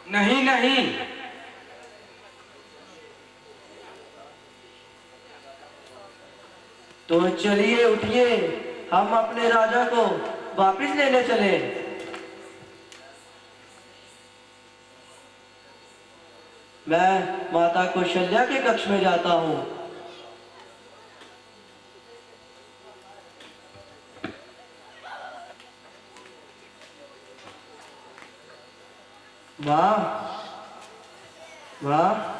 नहीं नहीं। तो चलिए उठिए, हम अपने राजा को वापिस लेने चले। मैं माता कौशल्या के कक्ष में जाता हूँ। माँ, माँ,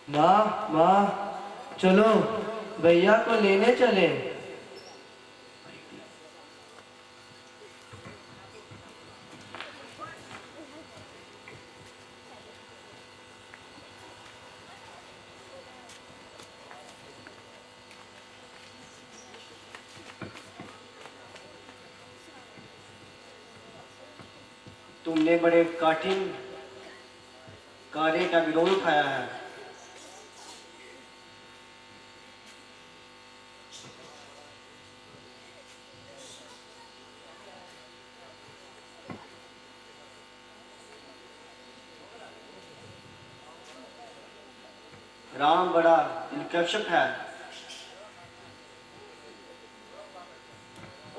माँ, माँ, चलो भैया को लेने चले। तुमने बड़े कठिन कार्य का विरोध उठाया है। राम बड़ा दिलकश है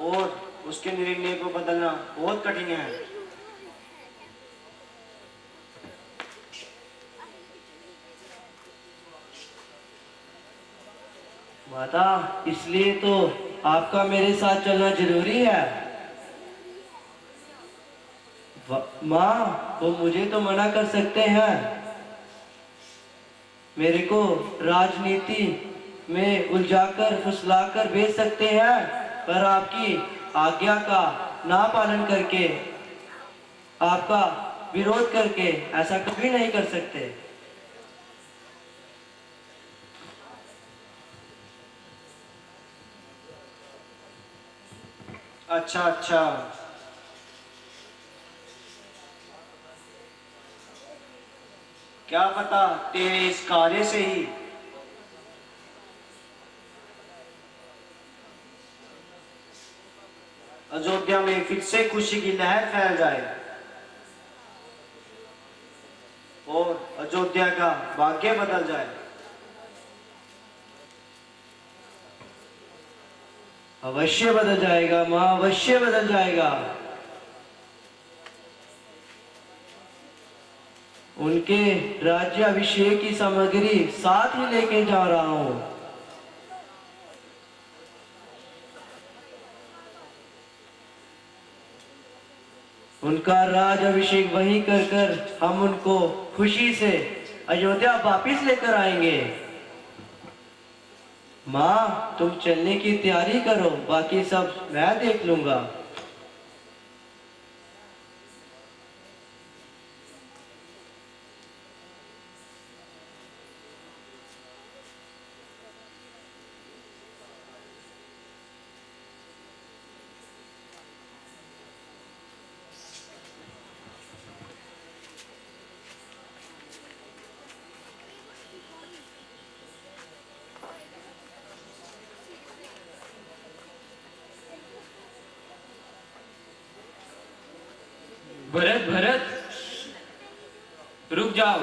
और उसके निर्णय को बदलना बहुत कठिन है। माता, इसलिए तो आपका मेरे साथ चलना जरूरी है। माँ, वो मुझे तो मना कर सकते हैं, मेरे को राजनीति में उलझाकर फुसलाकर भेज सकते हैं, पर आपकी आज्ञा का ना पालन करके, आपका विरोध करके ऐसा कभी नहीं कर सकते। अच्छा अच्छा, क्या पता तेरे इस कार्य से ही अयोध्या में फिर से खुशी की लहर फैल जाए और अयोध्या का भाग्य बदल जाए। अवश्य बदल जाएगा माँ, अवश्य बदल जाएगा। उनके राज्याभिषेक की सामग्री साथ ही लेके जा रहा हूँ। उनका राज अभिषेक वहीं कर कर हम उनको खुशी से अयोध्या वापिस लेकर आएंगे। माँ, तुम चलने की तैयारी करो, बाकी सब मैं देख लूंगा। भरत भरत, रुक जाओ,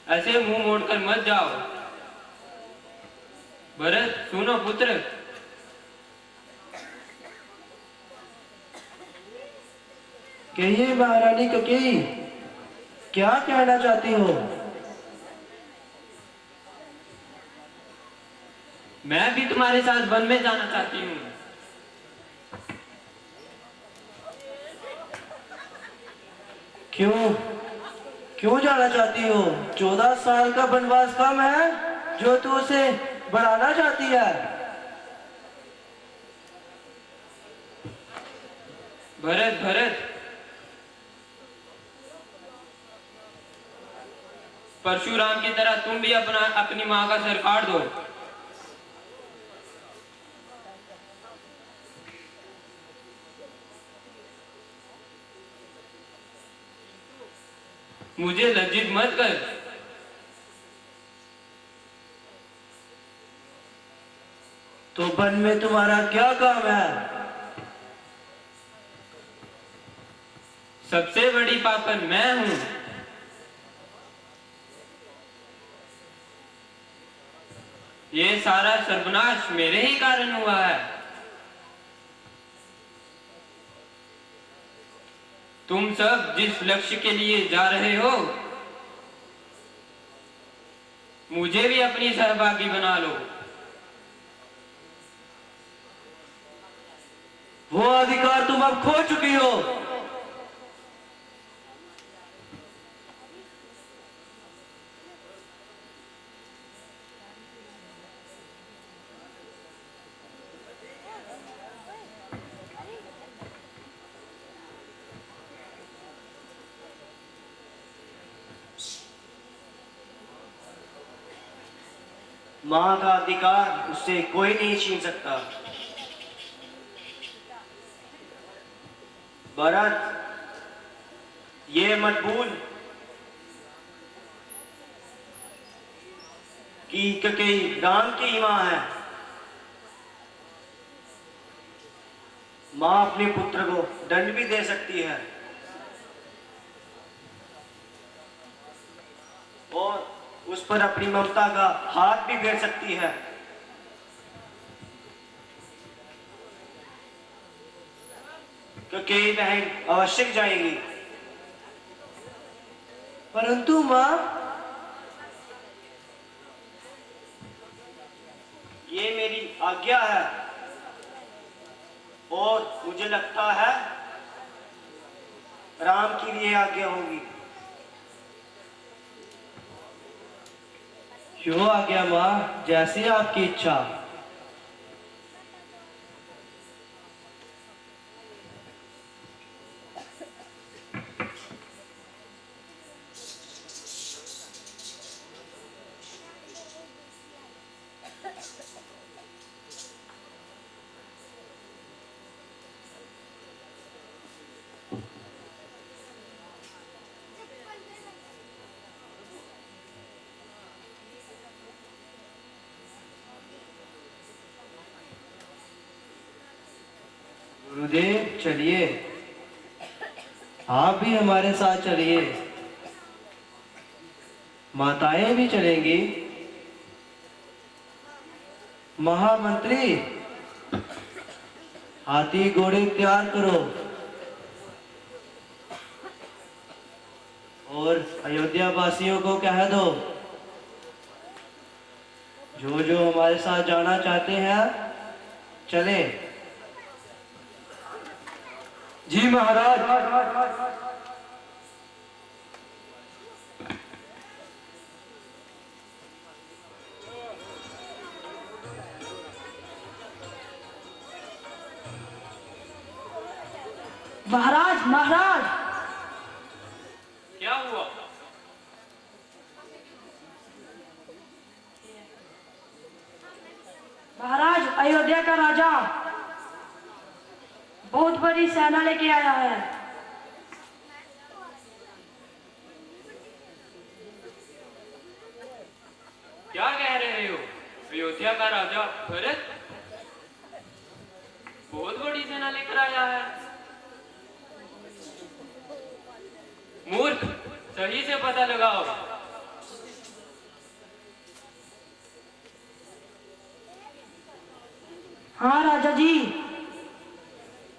ऐसे मुंह मोड़कर मत जाओ। भरत सुनो पुत्र, कहिए महारानी ककेई, क्या कहना चाहती हो? मैं भी तुम्हारे साथ वन में जाना चाहती हूँ। क्यों क्यों जाना चाहती हो? 14 साल का वनवास कम है जो तू उसे बढ़ाना चाहती है? भरत भरत, परशुराम की तरह तुम भी अपनी माँ का सर काट दो। मुझे लज्जित मत कर। तो वन में तुम्हारा क्या काम है? सबसे बड़ी पापन मैं हूँ। ये सारा सर्वनाश मेरे ही कारण हुआ है। तुम सब जिस लक्ष्य के लिए जा रहे हो, मुझे भी अपनी सहभागी बना लो। वो अधिकार तुम अब खो चुकी हो। मां का अधिकार उससे कोई नहीं छीन सकता। भरत, ये मत भूल कि कैकेयी राम की ही मां है। मां अपने पुत्र को दंड भी दे सकती है और उस पर अपनी ममता का हाथ भी फेर सकती है। कैकेयी बहन अवश्य जाएगी। परंतु मां, ये मेरी आज्ञा है और मुझे लगता है राम की भी आज्ञा होगी। जो आज्ञा मां, जैसी आपकी इच्छा। गुरुदेव, चलिए, आप भी हमारे साथ चलिए। माताएं भी चलेंगी। महामंत्री, हाथी घोड़े तैयार करो और अयोध्या वासियों को कह दो, जो जो हमारे साथ जाना चाहते हैं चलें। जी महाराज। महाराज, महाराज, क्या हुआ? महाराज, अयोध्या का राजा बहुत बड़ी सेना लेके आया है। क्या कह रहे हो? अयोध्या का राजा भरत बहुत बड़ी सेना लेकर आया है? मूर्ख, सही से पता लगाओ। हाँ राजा जी,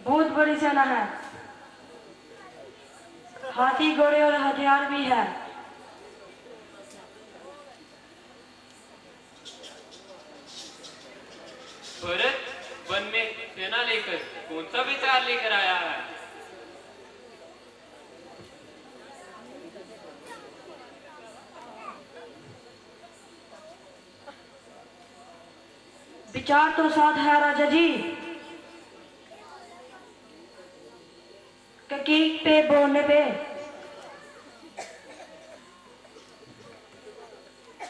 बहुत बड़ी सेना है। हाथी घोड़े और हथियार भी है। भरत वन में सेना लेकर कौन सा विचार लेकर आया है? विचार तो साथ है राजा जी। कैकेयी पे बोलने पे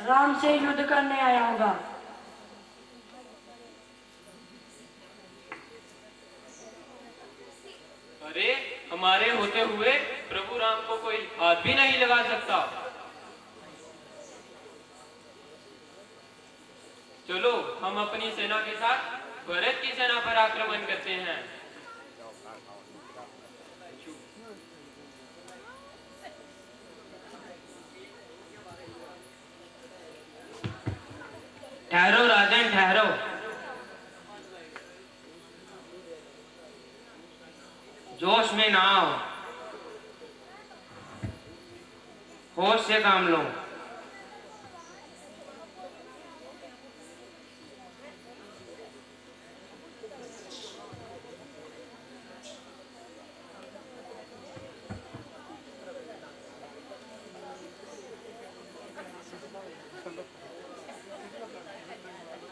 राम से युद्ध करने आया होगा। अरे, हमारे होते हुए प्रभु राम को कोई हाथ भी नहीं लगा सकता। चलो, हम अपनी सेना के साथ भरत की सेना पर आक्रमण करते हैं। ठहरो राजन, ठहरो। जोश में ना आओ, होश से काम लो।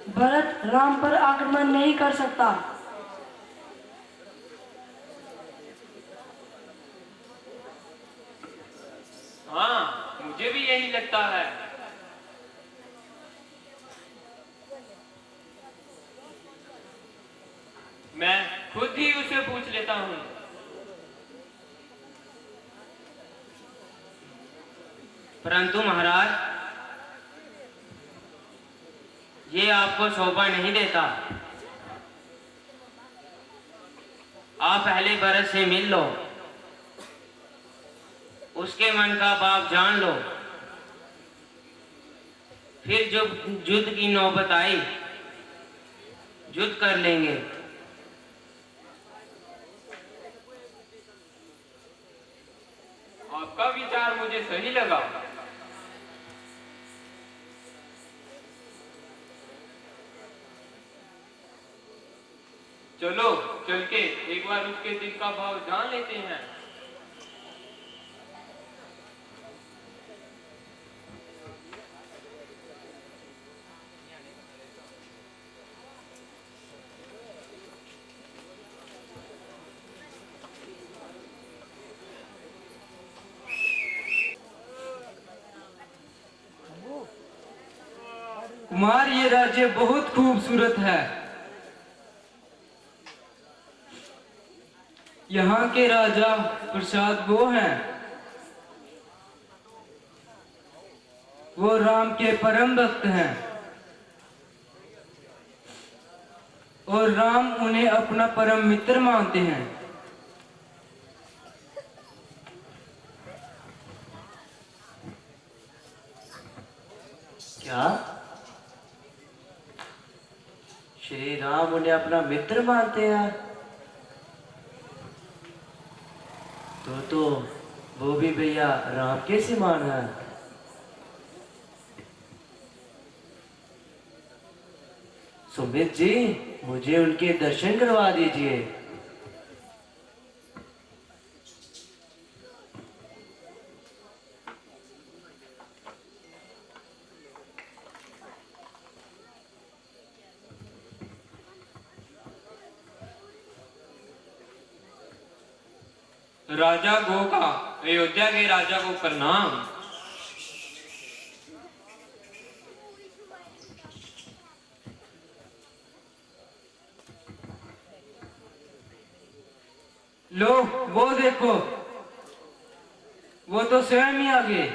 भरत राम पर आक्रमण नहीं कर सकता। हाँ, मुझे भी यही लगता है। मैं खुद ही उसे पूछ लेता हूँ। परंतु महाराज, ये आपको शोभा नहीं देता। आप पहले भरत से मिल लो, उसके मन का भाव जान लो, फिर जो युद्ध की नौबत आई, युद्ध कर लेंगे। आपका विचार मुझे सही लगा। चलो चल के एक बार उसके दिल का भाव जान लेते हैं। कुमार, ये राज्य बहुत खूबसूरत है। यहाँ के राजा प्रसाद वो हैं, वो राम के परम भक्त हैं और राम उन्हें अपना परम मित्र मानते हैं। क्या श्री राम उन्हें अपना मित्र मानते हैं? तो वो भी भैया राम के समान है। सुमित जी, मुझे उनके दर्शन करवा दीजिए। राजा गो का अयोध्या के राजा को प्रणाम। लो, वो देखो, वो तो स्वयं ही आ गए।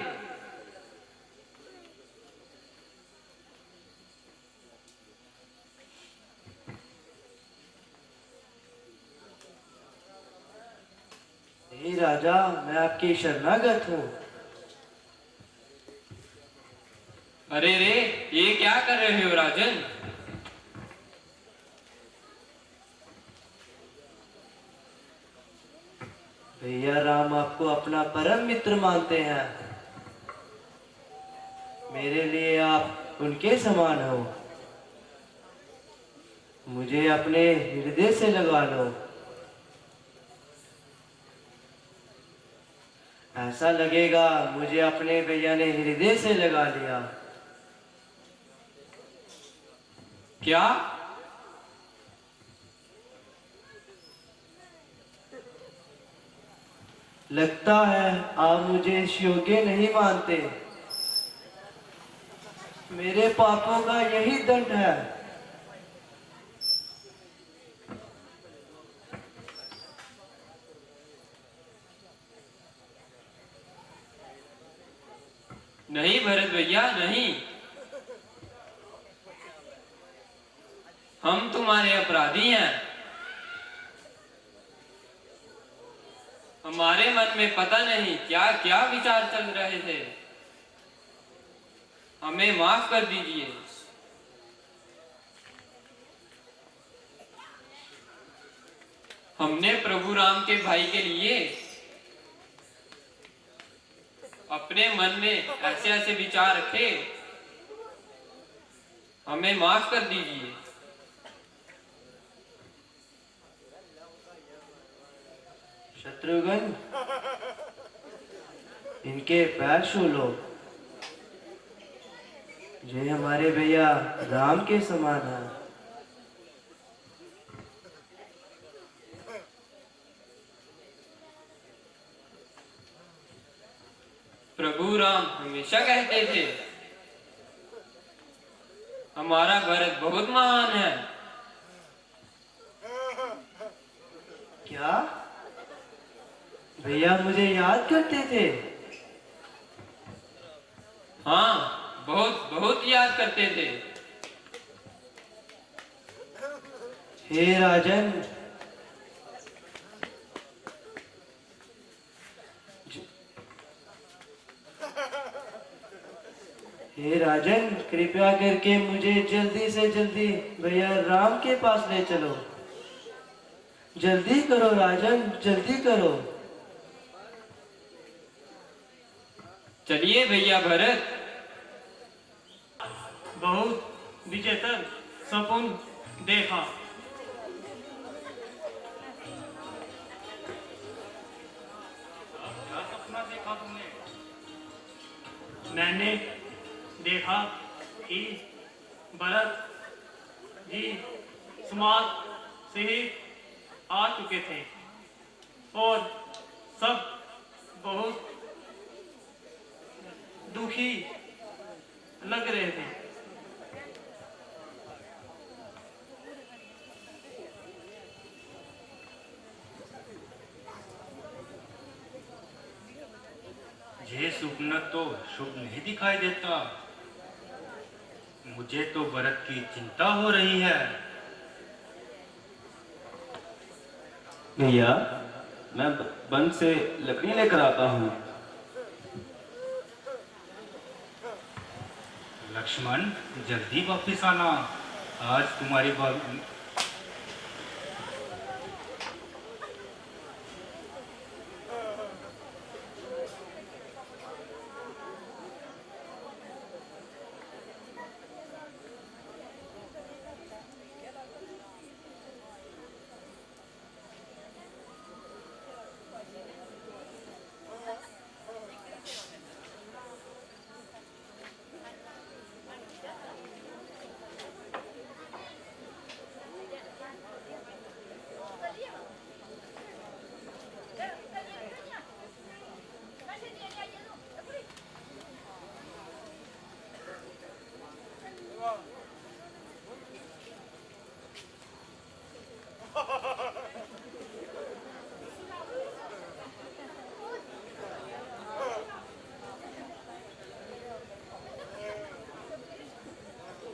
हे राजा, मैं आपकी शरणागत हूँ। अरे रे, ये क्या कर रहे हो राजन? भैया राम आपको अपना परम मित्र मानते हैं। मेरे लिए आप उनके समान हो। मुझे अपने हृदय से लगा लो। ऐसा लगेगा मुझे अपने भैया ने हृदय से लगा लिया। क्या? लगता है आप मुझे इस योग्य नहीं मानते। मेरे पापों का यही दंड है। नहीं भरत भैया, नहीं। हम हमारे अपराधी हैं। हमारे मन में पता नहीं क्या क्या विचार चल रहे थे। हमें माफ कर दीजिए। हमने प्रभु राम के भाई के लिए अपने मन में ऐसे ऐसे विचार रखे। हमें माफ कर दीजिए। शत्रुघ्न, इनके पैर छू लो। ये हमारे भैया राम के समान है। प्रभु राम हमेशा कहते थे हमारा भरत बहुत महान है। क्या भैया मुझे याद करते थे? हाँ, बहुत बहुत याद करते थे। हे राजन, हे राजन, कृपया करके मुझे जल्दी से जल्दी भैया राम के पास ले चलो। जल्दी करो राजन, जल्दी करो। चलिए भैया भरत। बहुत विजेतर सपन देखा। क्या सपना देखा तुमने? मैंने देखा कि भरत जी समाज से ही आ चुके थे और सब बहुत दुखी लग रहे थे। ये स्वप्न तो शुभ नहीं दिखाई देता। मुझे तो भरत की चिंता हो रही है। भैया, मैं वन से लकड़ी लेकर आता हूँ। लक्ष्मण, जल्दी वापस आना। आज तुम्हारी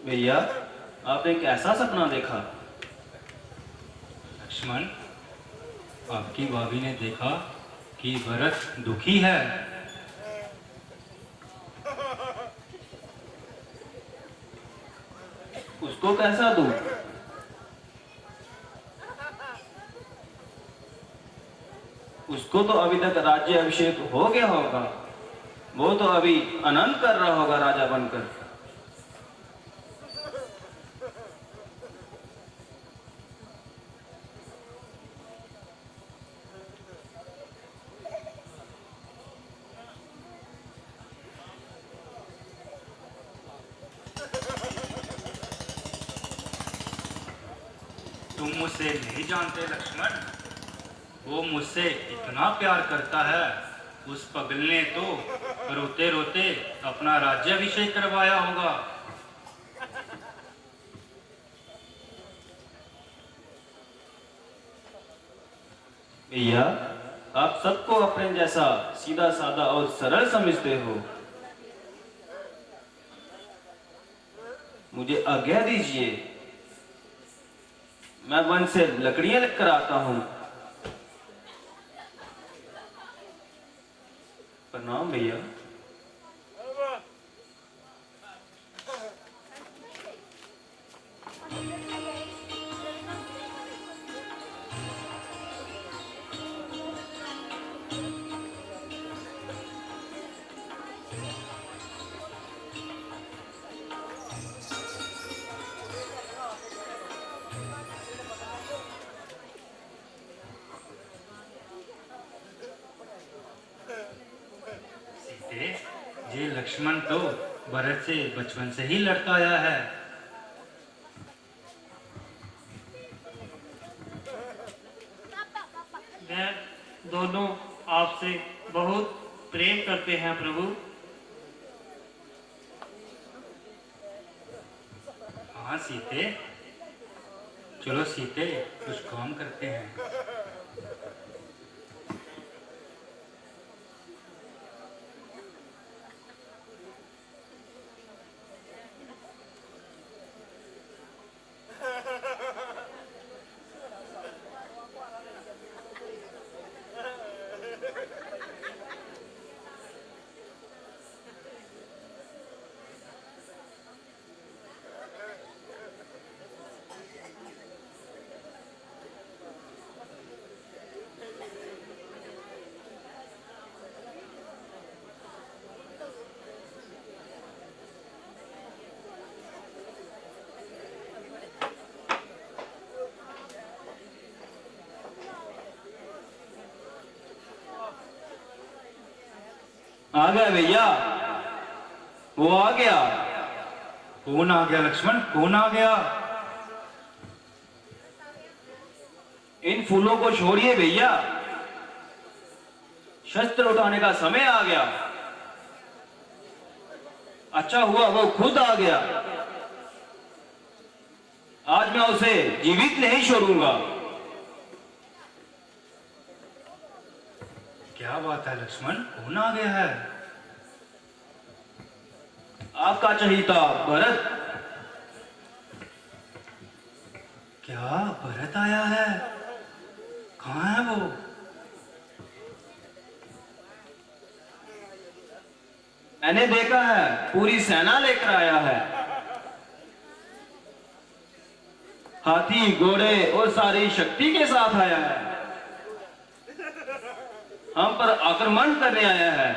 भैया, आपने एक ऐसा सपना देखा। लक्ष्मण, आपकी भाभी ने देखा कि भरत दुखी है। उसको कैसा दूं? उसको तो अभी तक राज्य अभिषेक हो गया होगा। वो तो अभी आनंद कर रहा होगा राजा बनकर। तुम मुझसे नहीं जानते लक्ष्मण। वो मुझसे इतना प्यार करता है, उस पगल ने तो रोते रोते अपना राज्याभिषेक करवाया होगा। भैया, आप सबको अपने जैसा सीधा साधा और सरल समझते हो। मुझे आज्ञा दीजिए। मैं वन से लकड़ियां लेकर आता हूँ। प्रणाम भैया। सीते, ये लक्ष्मण तो भरत से बचपन से ही लड़ता आया है। वह दोनों आपसे बहुत प्रेम करते हैं प्रभु। हाँ सीते, चलो सीते कुछ काम करते हैं। आ गया भैया, वो आ गया। कौन आ गया लक्ष्मण, कौन आ गया? इन फूलों को छोड़िए भैया, शस्त्र उठाने का समय आ गया। अच्छा हुआ वो खुद आ गया। आज मैं उसे जीवित नहीं छोड़ूंगा। क्या बात है लक्ष्मण, कौन आ गया है? आपका चहीता भरत। क्या भरत आया है? कहाँ है वो? मैंने देखा है, पूरी सेना लेकर आया है। हाथी घोड़े और सारी शक्ति के साथ आया है। हम पर आक्रमण करने आया है।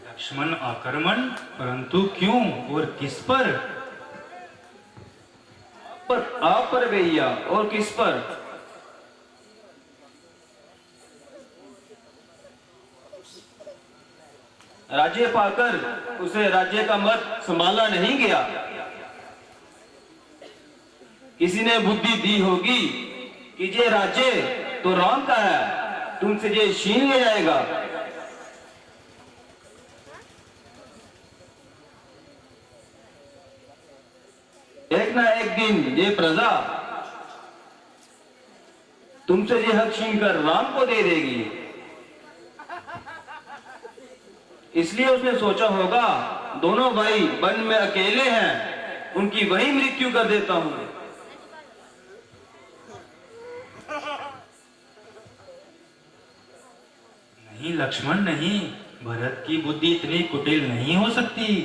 लक्ष्मण आक्रमण, परंतु क्यों और किस पर? आप पर भैया, और किस पर? राज्य पाकर उसे राज्य का मत संभाला नहीं गया। किसी ने बुद्धि दी होगी कि ये राज्य तो राम का है, तुमसे ये छीन लिया जाएगा। एक ना एक दिन ये प्रजा तुमसे ये हक छीन कर राम को दे देगी। इसलिए उसने सोचा होगा, दोनों भाई वन में अकेले हैं, उनकी वही मृत्यु कर देता हूं। नहीं लक्ष्मण नहीं, भरत की बुद्धि इतनी कुटिल नहीं हो सकती।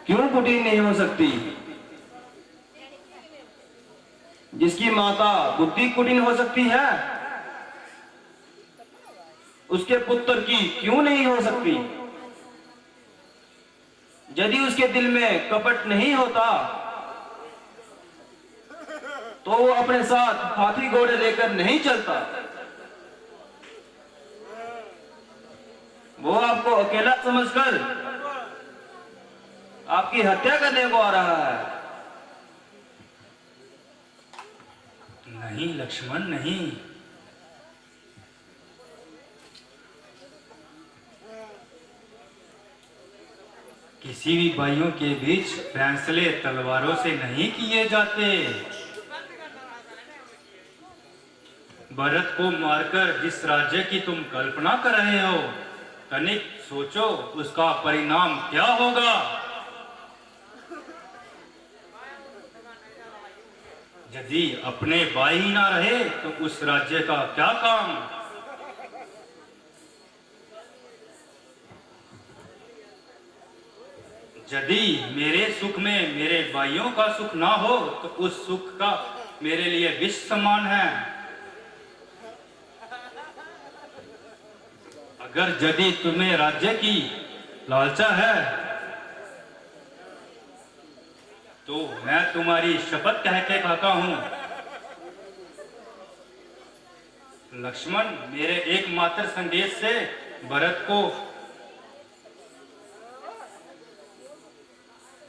क्यों कुटिल नहीं हो सकती? जिसकी माता बुद्धि कुटिल हो सकती है, उसके पुत्र की क्यों नहीं हो सकती? यदि उसके दिल में कपट नहीं होता तो वो अपने साथ हाथी घोड़े लेकर नहीं चलता। वो आपको अकेला समझकर आपकी हत्या करने को आ रहा है। नहीं लक्ष्मण नहीं, किसी भी भाइयों के बीच फैसले तलवारों से नहीं किए जाते। भरत को मारकर जिस राज्य की तुम कल्पना कर रहे हो, तनिक सोचो उसका परिणाम क्या होगा। यदि अपने भाई ही ना रहे तो उस राज्य का क्या काम। यदि मेरे सुख में मेरे भाइयों का सुख ना हो तो उस सुख का मेरे लिए विष समान है। अगर यदि तुम्हें राज्य की लालसा है तो मैं तुम्हारी शपथ कह के कहता हूं, लक्ष्मण मेरे एकमात्र संदेश से भरत को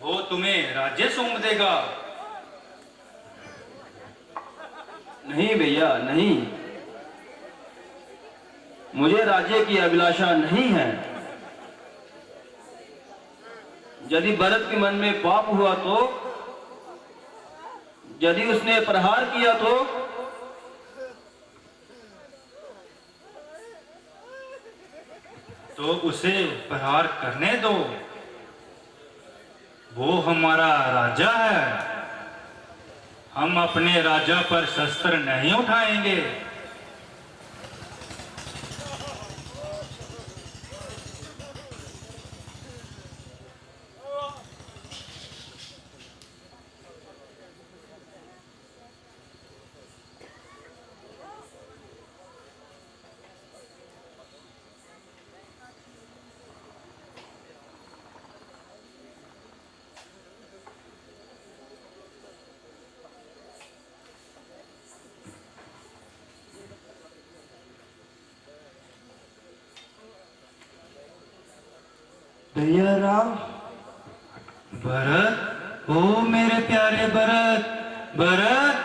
वो तुम्हें राज्य सौंप देगा। नहीं भैया नहीं, मुझे राज्य की अभिलाषा नहीं है। यदि भरत के मन में पाप हुआ तो, यदि उसने प्रहार किया तो उसे प्रहार करने दो। वो हमारा राजा है, हम अपने राजा पर शस्त्र नहीं उठाएंगे। भैया राम। भरत, ओ मेरे प्यारे भरत, भरत।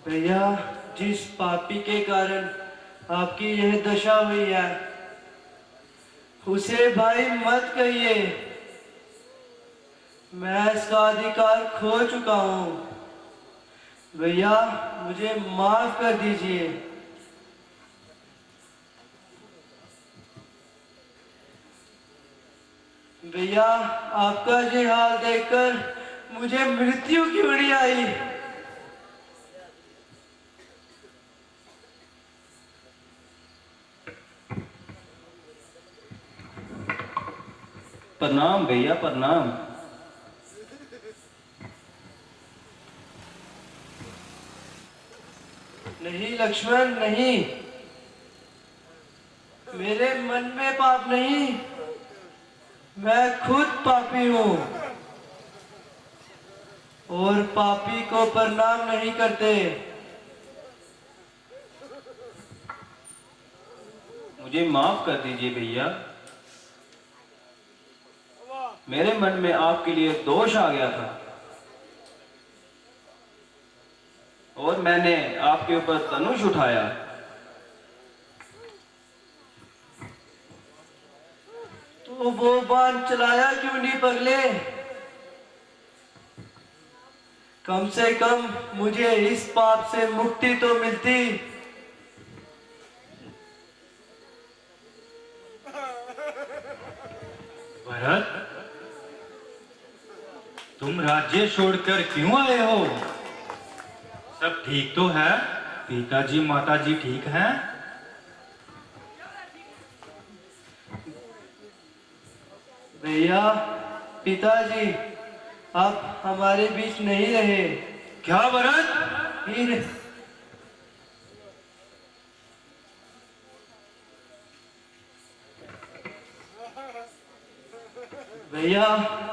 भैया जिस पापी के कारण आपकी यह दशा हुई है उसे भाई मत कहिए। मैं इसका अधिकार खो चुका हूं। भैया मुझे माफ कर दीजिए। भैया आपका ये हाल देखकर मुझे मृत्यु की उड़ी आई। प्रणाम भैया प्रणाम। नहीं लक्ष्मण नहीं, मेरे मन में पाप नहीं, मैं खुद पापी हूं और पापी को प्रणाम नहीं करते। मुझे माफ कर दीजिए भैया, मेरे मन में आपके लिए दोष आ गया था और मैंने आपके ऊपर धनुष उठाया। तो वो बाण चलाया क्यों नहीं पगले? कम से कम मुझे इस पाप से मुक्ति तो मिलती। भरत, तुम राज्य छोड़कर क्यों आए हो? सब ठीक तो है? पिताजी माताजी ठीक हैं? भैया पिताजी आप हमारे बीच नहीं रहे। क्या भरत? फिर भैया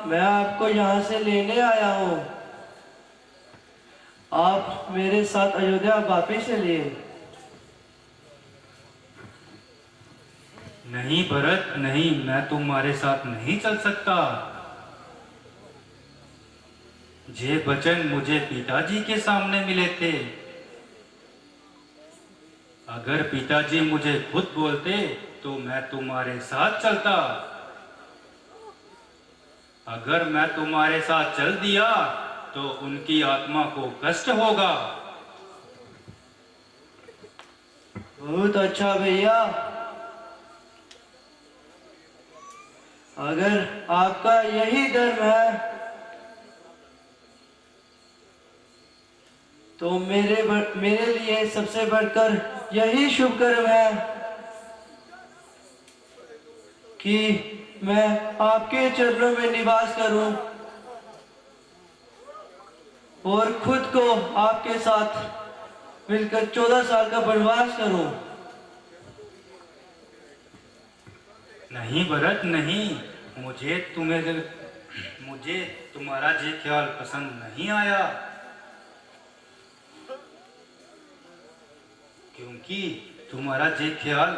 मैं आपको यहाँ से लेने आया हूँ, आप मेरे साथ अयोध्या वापिस चलिए। नहीं भरत नहीं, मैं तुम्हारे साथ नहीं चल सकता। ये वचन मुझे पिताजी के सामने मिले थे। अगर पिताजी मुझे खुद बोलते तो मैं तुम्हारे साथ चलता। अगर मैं तुम्हारे साथ चल दिया तो उनकी आत्मा को कष्ट होगा। बहुत अच्छा भैया, अगर आपका यही धर्म है तो मेरे लिए सबसे बढ़कर यही शुभ कर्म है कि मैं आपके चरणों में निवास करूं और खुद को आपके साथ मिलकर 14 साल का वनवास करूं। नहीं भरत नहीं, मुझे तुम्हारा ये ख्याल पसंद नहीं आया, क्योंकि तुम्हारा ये ख्याल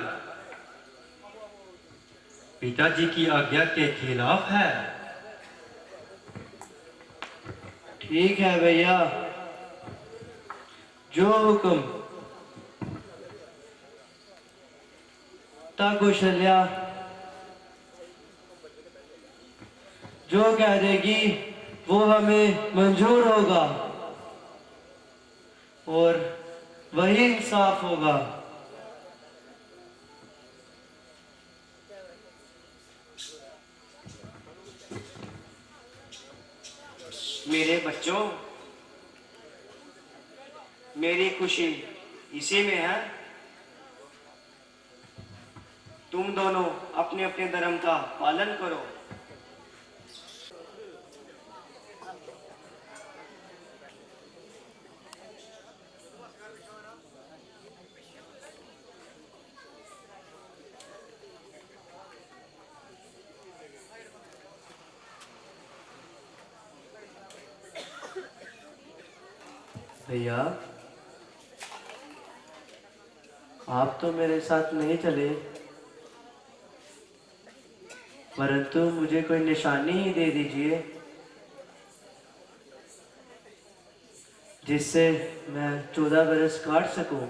पिताजी की आज्ञा के खिलाफ है। ठीक है भैया, जो हुक्म ता कौशल्या जो कह देगी वो हमें मंजूर होगा और वही इंसाफ होगा। मेरे बच्चों, मेरी खुशी इसी में है। तुम दोनों अपने अपने धर्म का पालन करो। भैया, आप तो मेरे साथ नहीं चले, परंतु मुझे कोई निशानी ही दे दीजिए जिससे मैं 14 बरस काट सकूं।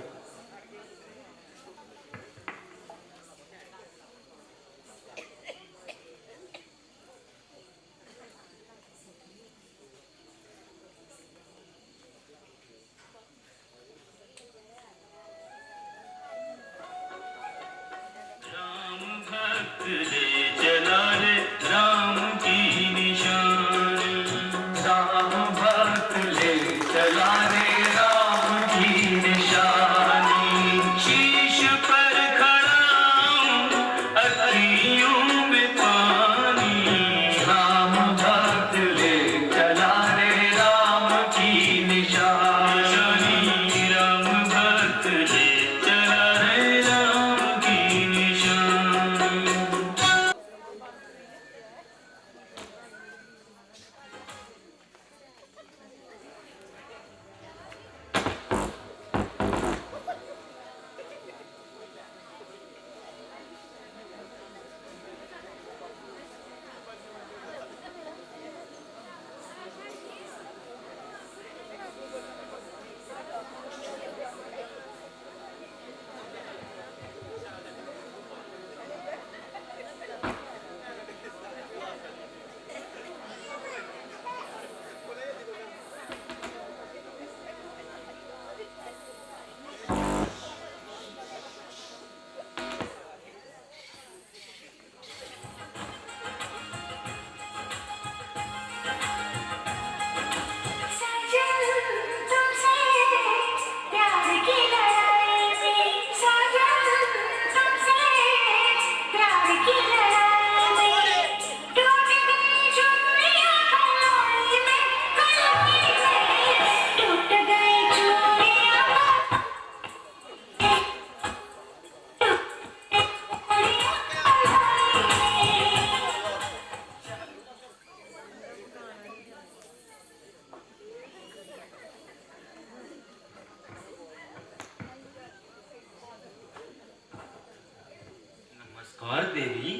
नमस्कार देवी,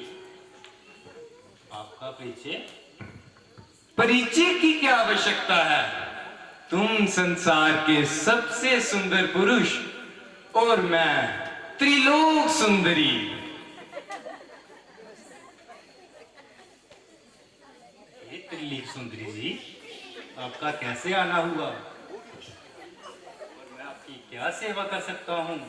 आपका परिचय? परिचय की क्या आवश्यकता है? तुम संसार के सबसे सुंदर पुरुष और मैं त्रिलोक सुंदरी। हे त्रिलोक सुंदरी जी, आपका कैसे आना हुआ? मैं आपकी क्या सेवा कर सकता हूँ?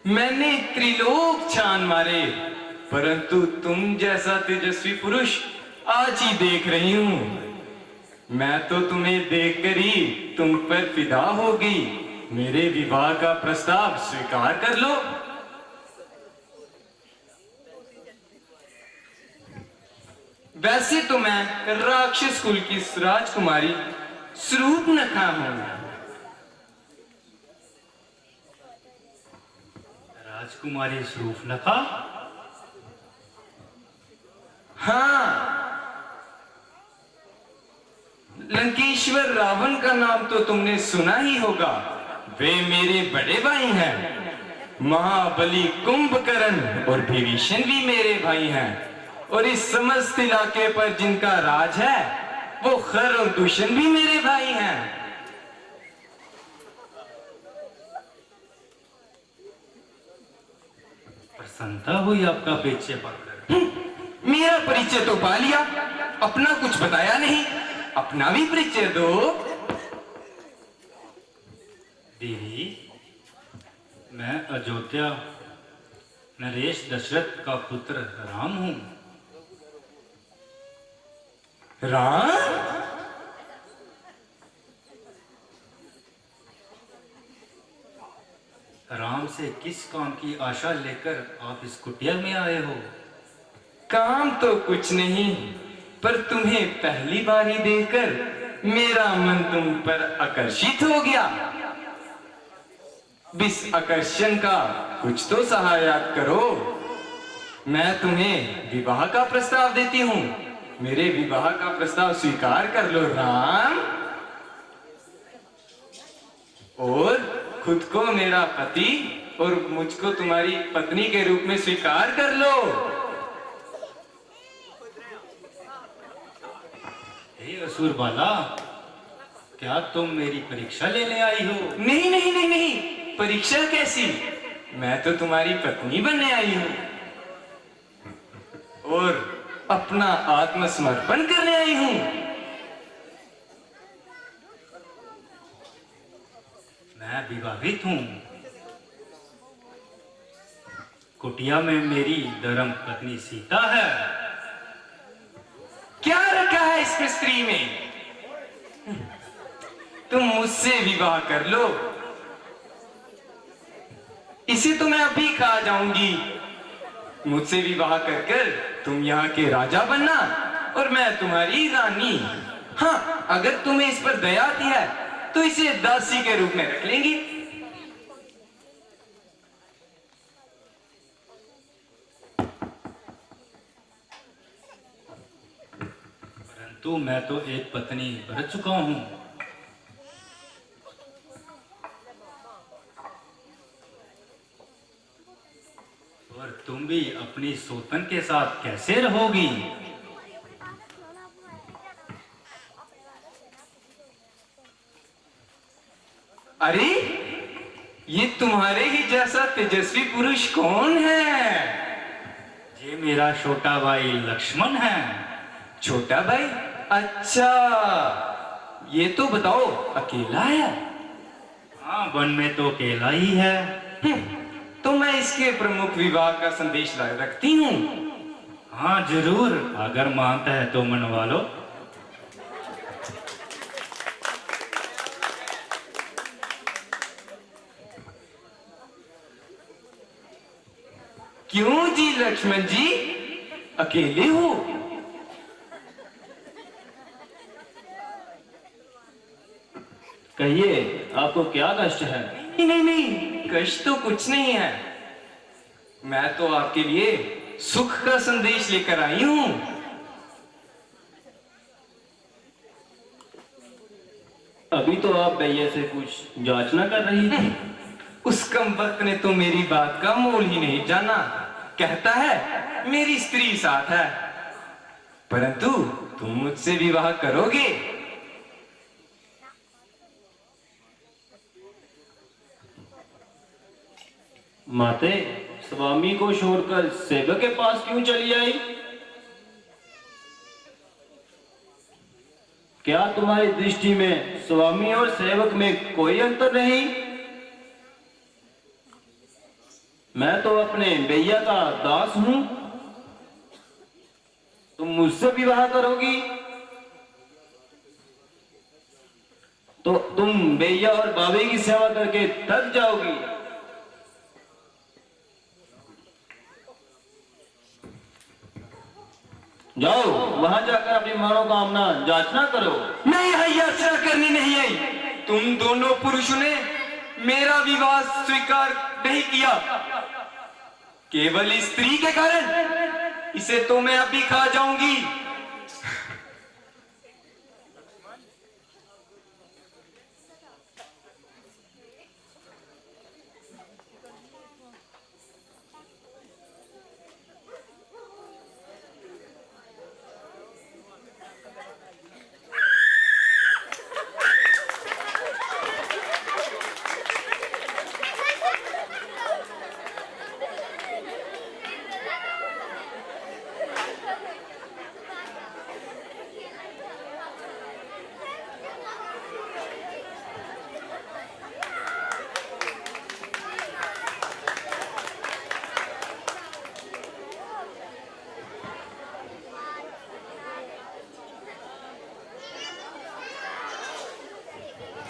मैंने त्रिलोक छान मारे, परंतु तुम जैसा तेजस्वी पुरुष आज ही देख रही हूं। मैं तो तुम्हें देखकर ही तुम पर फिदा हो गई। मेरे विवाह का प्रस्ताव स्वीकार कर लो। वैसे तो मैं राक्षस कुल की राजकुमारी शूर्पणखा हूं। राजकुमारी शूर्पणखा? हाँ, लंकेश्वर रावण का नाम तो तुमने सुना ही होगा। वे मेरे बड़े भाई हैं। महाबली कुंभकर्ण और विभीषण भी मेरे भाई हैं। और इस समस्त इलाके पर जिनका राज है वो खर और दूषण भी मेरे भाई हैं। प्रसन्नता हुई आपका परिचय पाकर। मेरा परिचय तो पा लिया, अपना कुछ बताया नहीं। अपना भी परिचय दो। देवी, मैं अयोध्या नरेश दशरथ का पुत्र राम हूं। राम? राम से किस काम की आशा लेकर आप इस कुटिया में आए हो? काम तो कुछ नहीं, पर तुम्हें पहली बार ही देखकर मेरा मन तुम पर आकर्षित हो गया। इस आकर्षण का कुछ तो सहायता करो। मैं तुम्हें विवाह का प्रस्ताव देती हूँ। मेरे विवाह का प्रस्ताव स्वीकार कर लो राम, और खुद को मेरा पति और मुझको तुम्हारी पत्नी के रूप में स्वीकार कर लो। हे असुर बाला, क्या तुम मेरी परीक्षा लेने आई हो? नहीं नहीं नहीं नहीं, परीक्षा कैसी? मैं तो तुम्हारी पत्नी बनने आई हूं और अपना आत्मसमर्पण करने आई हूं। मैं विवाहित हूं। कुटिया में मेरी धर्म पत्नी सीता है। क्या रखा है इस स्त्री में? तुम मुझसे विवाह कर लो। इसे तो मैं अभी खा जाऊंगी। मुझसे विवाह कर कर तुम यहाँ के राजा बनना और मैं तुम्हारी रानी। हाँ, अगर तुम्हें इस पर दया आती है तो इसे दासी के रूप में रख लेंगी। परंतु मैं तो एक पत्नी बरत चुका हूं। और तुम भी अपनी सौतन के साथ कैसे रहोगी? अरे, ये तुम्हारे ही जैसा तेजस्वी पुरुष कौन है? ये मेरा छोटा भाई लक्ष्मण है। छोटा भाई? अच्छा, ये तो बताओ अकेला है? हाँ, वन में तो अकेला ही है। तो मैं इसके प्रमुख विवाह का संदेश रखती हूँ। हाँ जरूर, अगर मानता है तो मनवा लो। क्यों जी लक्ष्मण जी, अकेले हो? कहिए, आपको क्या कष्ट है? नहीं नहीं नहीं, कष्ट तो कुछ नहीं है। मैं तो आपके लिए सुख का संदेश लेकर आई हूं। अभी तो आप भैया से कुछ जांचना कर रही थी। उस कम वक्त ने तो मेरी बात का मोल ही नहीं जाना। कहता है मेरी स्त्री साथ है, परंतु तुम मुझसे विवाह करोगे? माते, स्वामी को छोड़कर सेवक के पास क्यों चली आई? क्या तुम्हारी दृष्टि में स्वामी और सेवक में कोई अंतर नहीं? मैं तो अपने भैया का दास हूं, तुम मुझसे विवाह करोगी तो तुम भैया और बाबे की सेवा करके थक जाओगी। जाओ वहां जाकर अपनी मनोकामना जांचना करो। नहीं है, याचना करनी नहीं आई। तुम दोनों पुरुषों ने मेरा विवाह स्वीकार नहीं किया, केवल इस स्त्री के कारण। इसे तो मैं अभी खा जाऊंगी।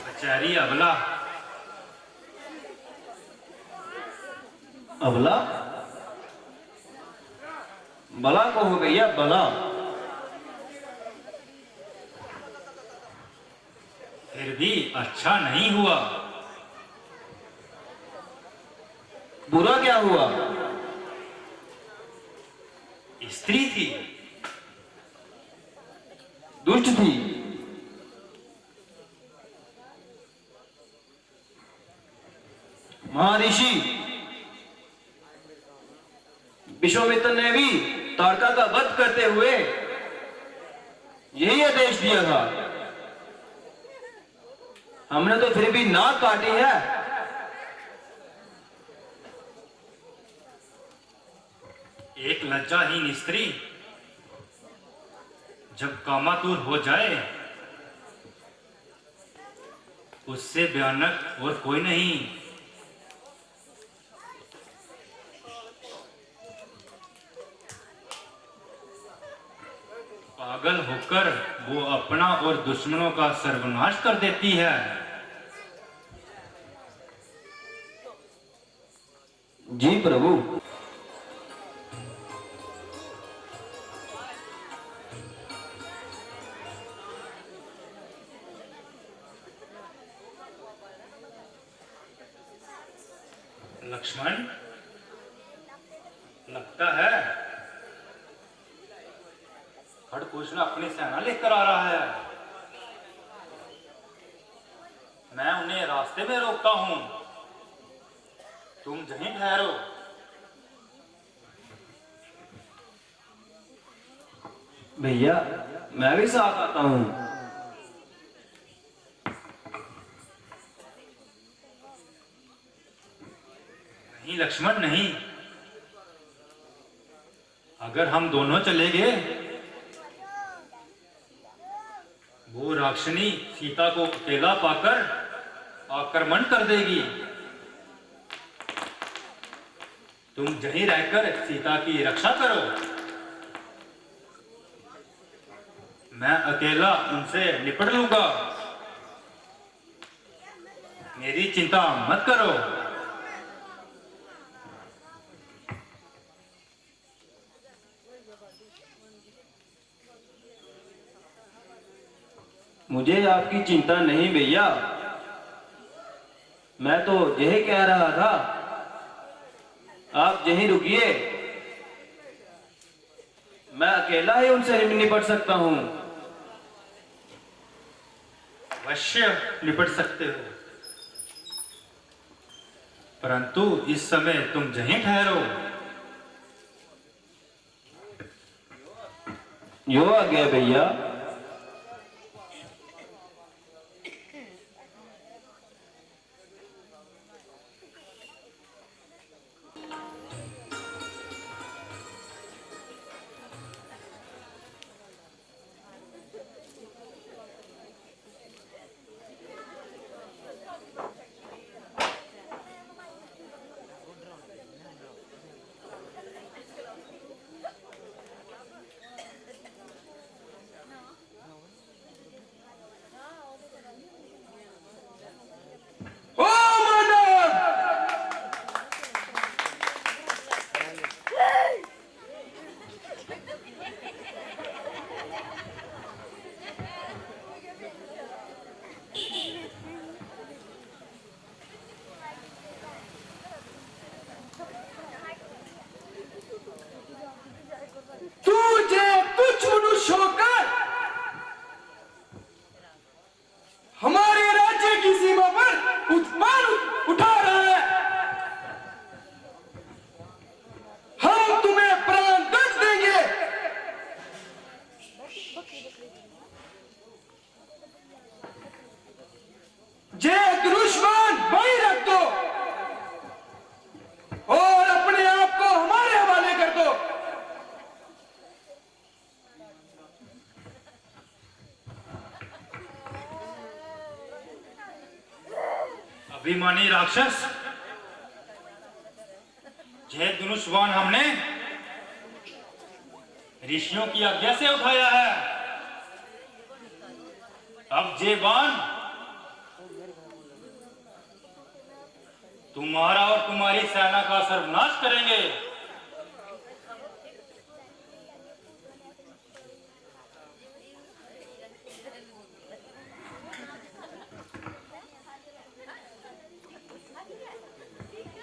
बेचारी अबला। अबला? बला को हो गई है बला। फिर भी अच्छा नहीं हुआ। बुरा क्या हुआ? स्त्री थी, दुष्ट थी। महर्षि विश्वामित्र ने भी ताड़का का वध करते हुए यही आदेश दिया था। हमने तो फिर भी नाक काटी है। एक लज्जाहीन स्त्री जब कामातुर हो जाए, उससे भयानक और कोई नहीं। पागल होकर वो अपना और दुश्मनों का सर्वनाश कर देती है। जी प्रभु। लक्ष्मण, लगता है खड़गोशला अपनी सेना लेकर आ रहा है। मैं उन्हें रास्ते में रोकता हूं, तुम यहीं ठहरो। भैया मैं भी साथ आता हूं। नहीं लक्ष्मण नहीं, अगर हम दोनों चले गए, वो राक्षनी सीता को अकेला पाकर आक्रमण कर देगी। तुम यहीं रहकर सीता की रक्षा करो, मैं अकेला उनसे निपट लूंगा। मेरी चिंता मत करो। मुझे आपकी चिंता नहीं भैया, मैं तो यही कह रहा था, आप यहीं रुकिए, मैं अकेला ही उनसे निपट सकता हूं। अवश्य निपट सकते हो। परंतु इस समय तुम यहीं ठहरो। यो आ गया भैया। अभिमानी राक्षस, यह धनुष्वान हमने ऋषियों की आज्ञा से उठाया है। अब ये बाण तुम्हारा और तुम्हारी सेना का सर्वनाश करेंगे।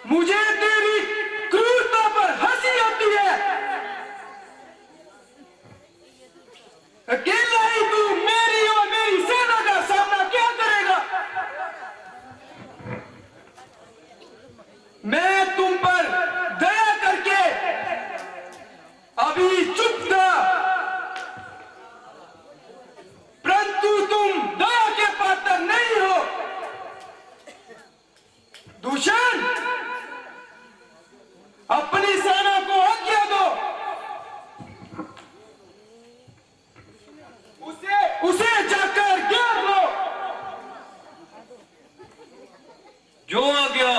मुझे तेरी क्रूरता पर हंसी आती है। अकेला ही तू मेरी और मेरी सेना का सामना क्या करेगा? मैं तुम पर दया करके अभी चुप था, परंतु तुम दया के पात्र नहीं हो। दूषण, अपनी सेना को आज्ञा दो, उसे जाकर घेर लो। जो आ गया।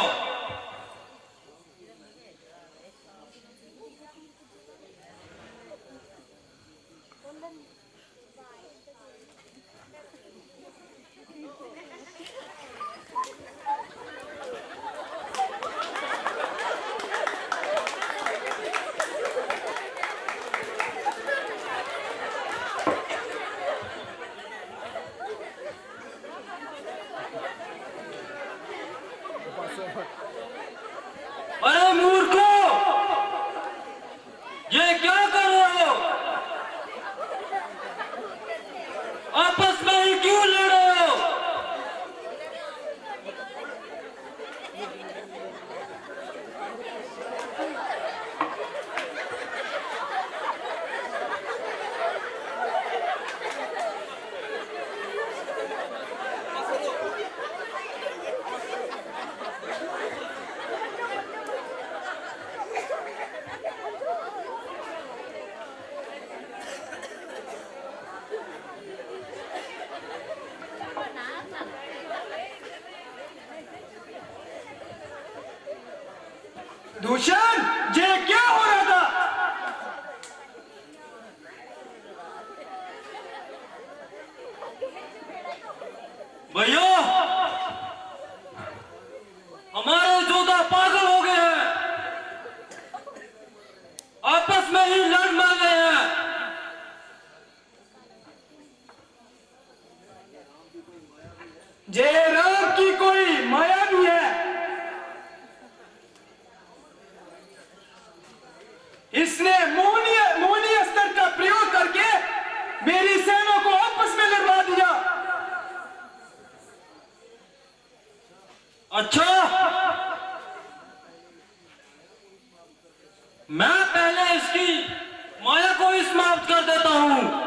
अरे मूर्खो, ये क्या कर रहे हो? आपस में ही क्यों लड़ रहे हो? दूषण, ये क्या हो रहा था? भैया, हमारे योद्धा पागल हो गए हैं, आपस में ही लड़ मर गए हैं। जय राम की कोई माया भी है। इसने मोहनी अस्त्र का प्रयोग करके मेरी सेना को आपस में लड़वा दिया। अच्छा, समाप्त कर देता हूं।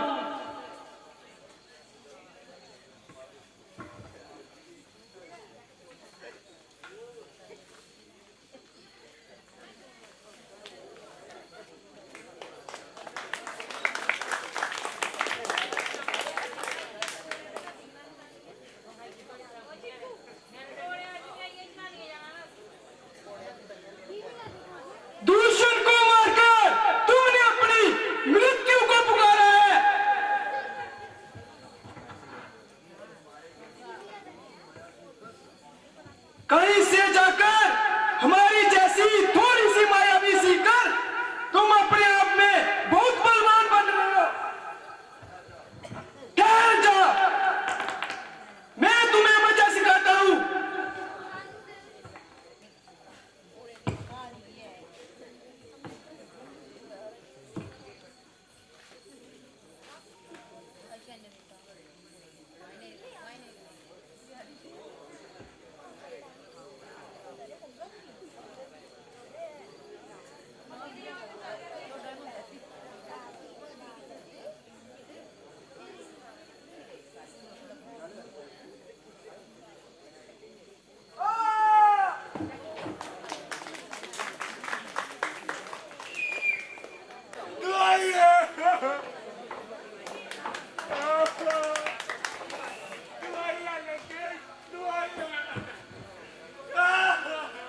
दूषण को मारकर तुमने अपनी मृत्यु को पुकारा है। कहीं से जाकर हमारी जैसी थोड़ी सी मायावी सीखकर तुम अपने आप में बहुत बलवान बन रहे हो। ठहर जा, मैं तुम्हें वजह सिखाता हूं।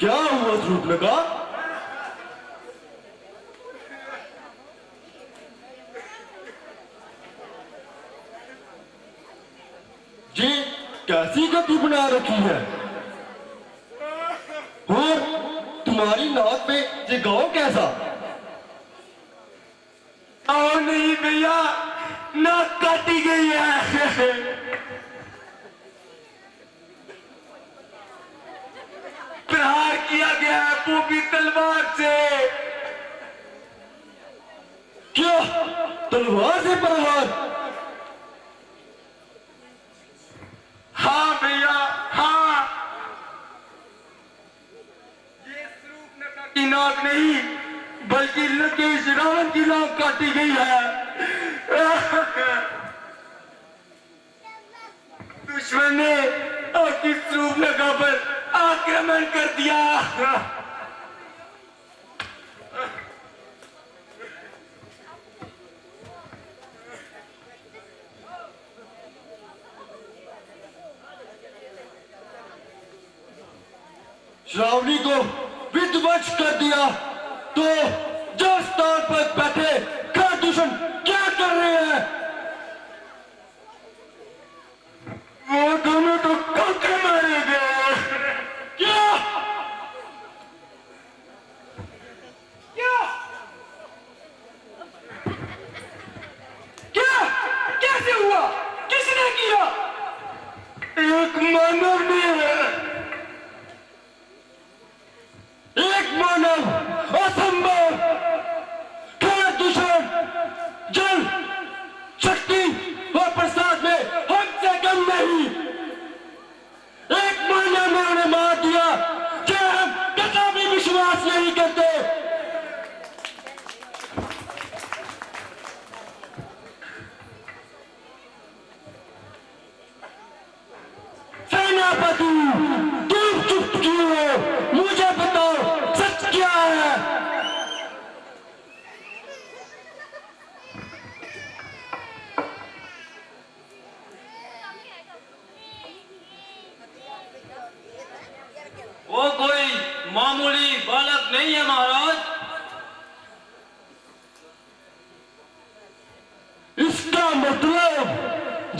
क्या हुआ ध्रुव लगा? जी कैसी गति बना रखी है? और तुम्हारी नाक पे ये गाँव कैसा? आओ नहीं भैया, नाक काटी गई है। प्रहार किया गया है पोपी तलवार से। क्या तलवार से प्रहार? हाँ भैया हाँ, ये स्वरूपनखा की नाक नहीं बल्कि लंकेश रावण की नाक काटी गई है। दुश्मन ने आपकी स्वरूपनखा पर आक्रमण कर दिया। श्रावणी को विध्वंस कर दिया तो जिस स्थान पर बैठे खरदूषण क्या कर रहे हैं? वो दोनों तो काके मारे गए। क्या क्या क्या कैसे हुआ? किसने किया? एक मानव ने। एक मानव? असंभव। खरदूषण जल शक्ति और प्रसाद में हमसे कम नहीं। एक मानव ने उन्हें मार दिया जो हम कभी भी विश्वास नहीं करते। सेनापति तुम चुप क्यों हो? मुझे बताओ सच क्या है? वो कोई मामूली बालक नहीं है महाराज। इसका मतलब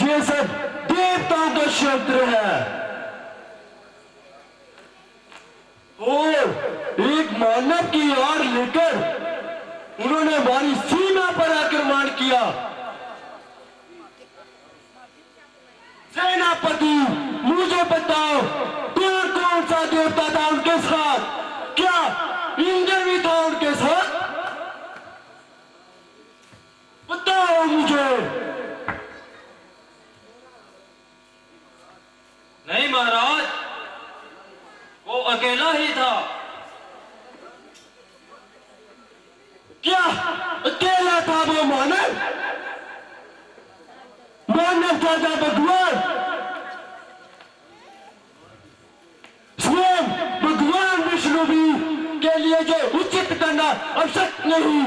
ये सब देवताओं का शस्त्र है। और एक मानव की आड़ लेकर उन्होंने हमारी सीमा पर आक्रमण किया। सेनापति मुझे बताओ कौन कौन सा देवता था उनके साथ? क्या इंद्र भी था उनके साथ? बताओ मुझे। नहीं महाराज, वो अकेला ही था। क्या अकेला था वो मानव? शहजादा भगवान स्वयं भगवान विष्णु भी के लिए जो उचित करना आवश्यक नहीं।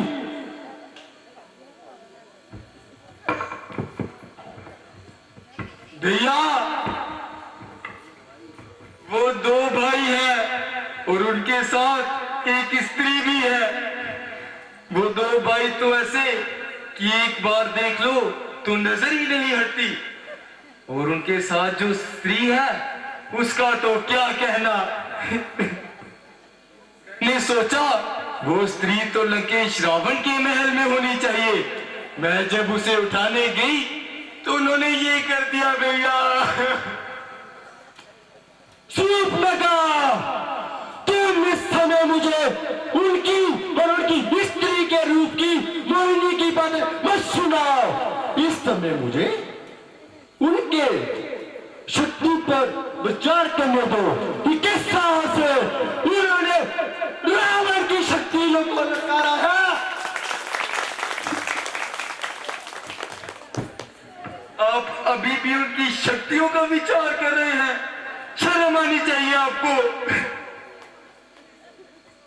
भैया वो 2 भाई हैं और उनके साथ एक स्त्री भी है। वो 2 भाई तो ऐसे कि एक बार देख लो तो नजर ही नहीं हटती, और उनके साथ जो स्त्री है उसका तो क्या कहना। ने सोचा वो स्त्री तो लंकेश रावण के महल में होनी चाहिए। मैं जब उसे उठाने गई तो उन्होंने ये कर दिया भैया। सूर्पनखा, तुम इस समय मुझे उनकी और उनकी स्त्री के रूप की मोहिनी की बातें मत सुनाओ। इस समय मुझे उनके शक्ति पर विचार करने दो कि किस तरह से उन्होंने रावण की शक्ति लोगों को नकारा है। आप अभी भी उनकी शक्तियों का विचार कर रहे हैं, शर्म आनी चाहिए आपको।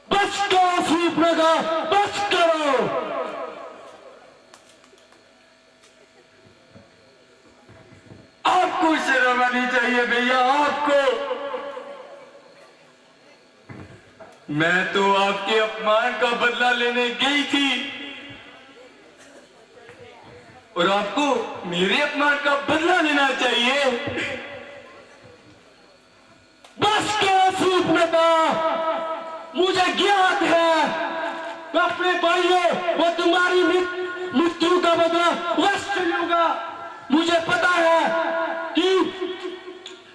बस करो सूर्पनखा, बस करो। आपको शर्म आनी चाहिए भैया, आपको। मैं तो आपके अपमान का बदला लेने गई थी और आपको मेरे अपमान का बदला लेना चाहिए। बस करो सूर्पनखा, मुझे ज्ञात है अपने भाइयों वो तुम्हारी मृत्यु का बदला अवश्य लूंगा। मुझे पता है कि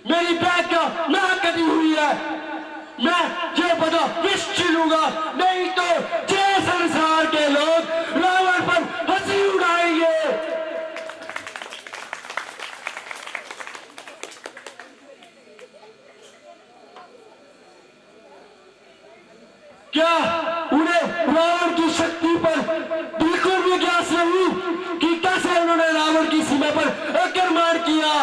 मेरी बहन का ना करी हुई है। मैं ये बदला अवश्य लूंगा, नहीं तो जय संसार के लोग रावण पर हंसी उड़ाएंगे। क्या उन्हें रावण की शक्ति पर बिल्कुल भी ज्ञात नहीं कि कैसे उन्होंने रावण की सीमा पर आक्रमण किया।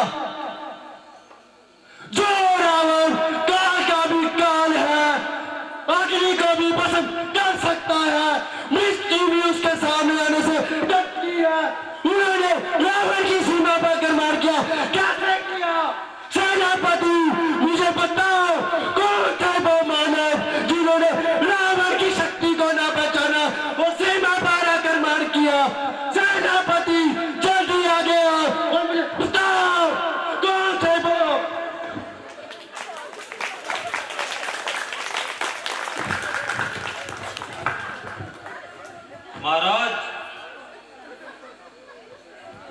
जो रावण काल का भी काल है, अग्नि को भी पसंद कर सकता है, मृत्यु भी उसके सामने आने से डरती है। उन्होंने रावण की सीमा पर आक्रमण किया, कैसे किया? सेनापति, मुझे बताओ कौन थे वो मानव जिन्होंने रावण की शक्ति को न पहचाना और सीमा पर आक्रमण किया? सेनापति, जल्दी आगे आओ और मुझे बताओ कौन थे वो। महाराज,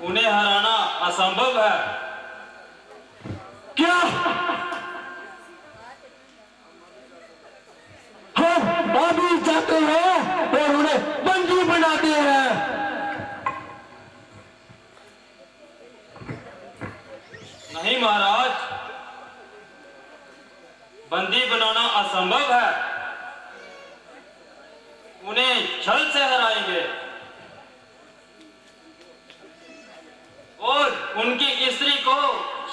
उन्हें हराना असंभव है। क्या हम अभी जाते हैं और उन्हें बंदी बनाते हैं? नहीं महाराज, बंदी बनाना असंभव है। उन्हें छल से हराएंगे और उनकी स्त्री को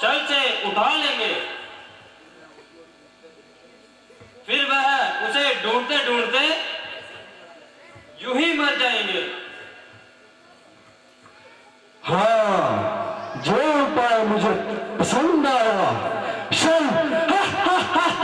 छल से उठा लेंगे। फिर वह उसे ढूंढते ढूंढते यूं ही मर जाएंगे।